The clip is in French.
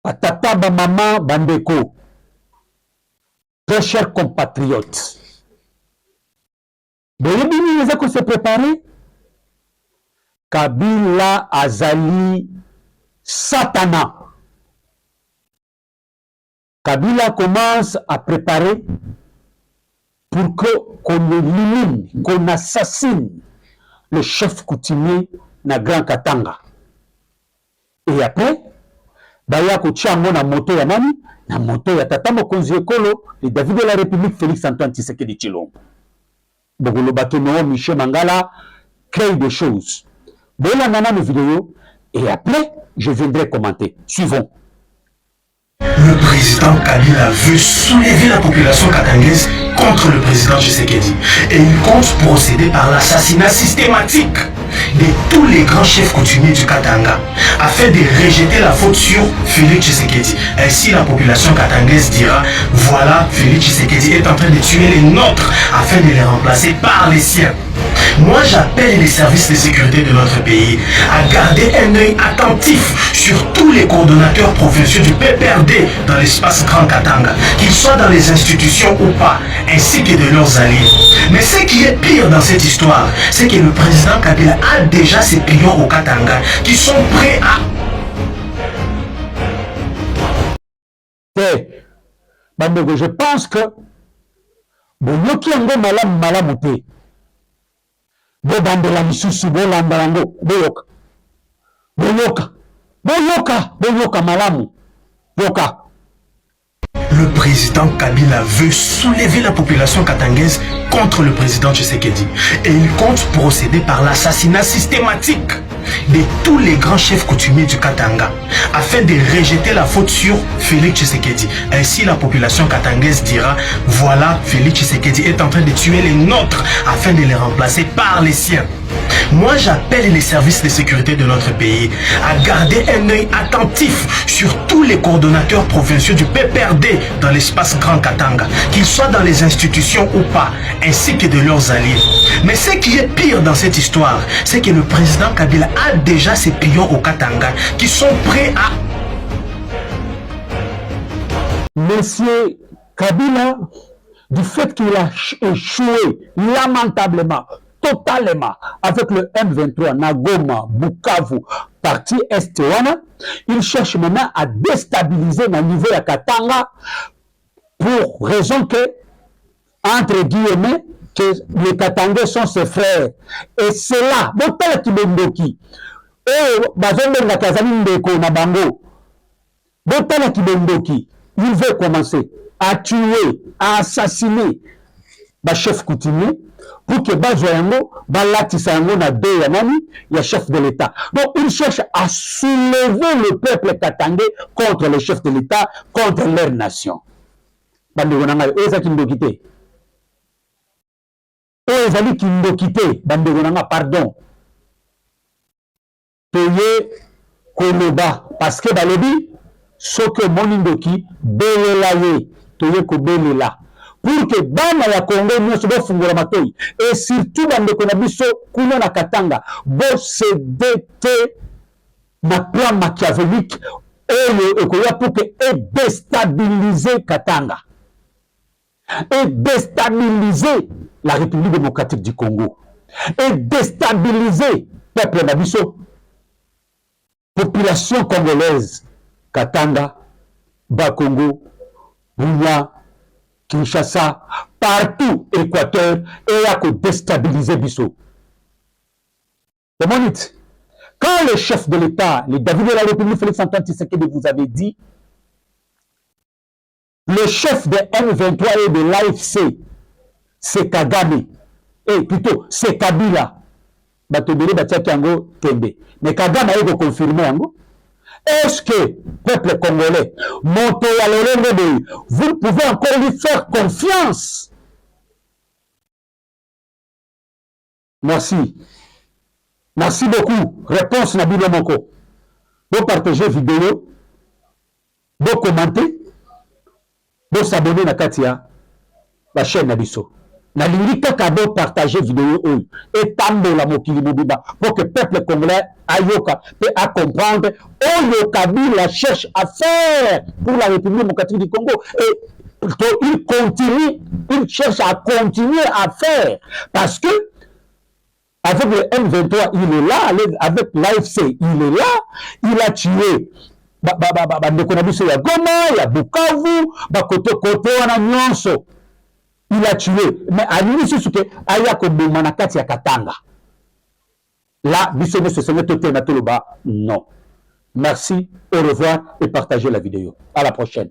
Tata, maman, bandeko, très chers compatriotes, Boyebini les a se préparer. Kabila Azali Satana. Kabila commence à préparer pour qu'on élimine, qu'on assassine le chef coutumier na Grand Katanga. Et après, Baya Kouchango na moto ya nani? Na moto ya Tata Mokonzi Ekolo, le David de la République Félix Antoine Tshisekedi Tshilombo. Bogolo Batono Michel Mangala crée des choses. Voilà nana mes vidéos et après je viendrai commenter. Suivons. Le président Kabila veut soulever la population katangaise contre le président Tshisekedi et il compte procéder par l'assassinat systématique de tous les grands chefs coutumiers du Katanga afin de rejeter la faute sur Félix Tshisekedi. Ainsi la population katangaise dira voilà, Félix Tshisekedi est en train de tuer les nôtres afin de les remplacer par les siens. Moi, j'appelle les services de sécurité de notre pays à garder un œil attentif sur tous les coordonnateurs provinciaux du PPRD dans l'espace Grand Katanga, qu'ils soient dans les institutions ou pas, ainsi que de leurs alliés. Mais ce qui est pire dans cette histoire, c'est que le président Kabila a déjà ses clients au Katanga qui sont prêts à... Je pense que Bobandela misusu bolanda yango boyoka boyoka boyoka boyoka malamu yoka. Le président Kabila veut soulever la population katangaise contre le président Tshisekedi et il compte procéder par l'assassinat systématique de tous les grands chefs coutumiers du Katanga afin de rejeter la faute sur Félix Tshisekedi. Ainsi la population katangaise dira voilà, Félix Tshisekedi est en train de tuer les nôtres afin de les remplacer par les siens. Moi, j'appelle les services de sécurité de notre pays à garder un œil attentif sur tous les coordonnateurs provinciaux du PPRD dans l'espace Grand Katanga, qu'ils soient dans les institutions ou pas, ainsi que de leurs alliés. Mais ce qui est pire dans cette histoire, c'est que le président Kabila a déjà ses pions au Katanga qui sont prêts à... Monsieur Kabila, du fait qu'il a échoué lamentablement, totalement avec le M23, Nagoma, Bukavu, partie Est-Ouana, il cherche maintenant à déstabiliser le niveau de Katanga pour raison que, entre guillemets, que les Katangais sont ses frères. Et c'est là, Botala Kibemboki, et Bazonde Nakazani Ndeko Nabango, Botala Kibemboki, il veut commencer à tuer, à assassiner le chef coutumier, pour que Bazoyango, Balatisa yango na deux yanani, il y a chef de l'État. Donc il cherche à soulever le peuple katangais contre le chef de l'État, contre leur nation. Bandegonanga, eza kindokite. Ezali kindokite, bandegonanga, pardon. Toye koloba, parce que balobi, soke monindoki, belela ye, toye ko belela. Pour que bana ya Congo nyonso bofungula matoi et surtout bandeko na biso kuna na Katanga bo se dete na plan machiavélique oyo ekoya pour que déstabiliser Katanga et déstabiliser la République démocratique du Congo et déstabiliser peuple na biso population congolaise Katanga, Bas-Congo, Bunia, Kinshasa, partout, Équateur, et à déstabiliser Bissau. Quand le chef de l'État, le David de la République, Félix Antoine Tshisekedi, vous avez dit, le chef de M23 et de l'AFC, c'est Kagame, et plutôt, c'est Kabila. Mais Kagame a confirmé. Est-ce que, peuple congolais, vous pouvez encore lui faire confiance? Merci. Merci beaucoup. Réponse Nabil Moko. Vous partagez vidéo, vous commentez, vous s'abonnez à Katia, la chaîne Nabiso. nalingi kaka partager vidéo et tambola mokili mobimba pour que le peuple congolais ayoka et à comprendre Oyo Kabila cherche à faire pour la République démocratique du Congo et il cherche à continuer à faire parce que avec le M23 il est là, avec l'AFC il est là, il a tué bandeko na biso ya Goma, ya Bukavu, kote wana nyonso. Il a tué, mais à l'initie, c'est que Ayako Manakati à Katanga. Là, Bissonne se serait toté na Toloba. Non. Merci, au revoir et partagez la vidéo. À la prochaine.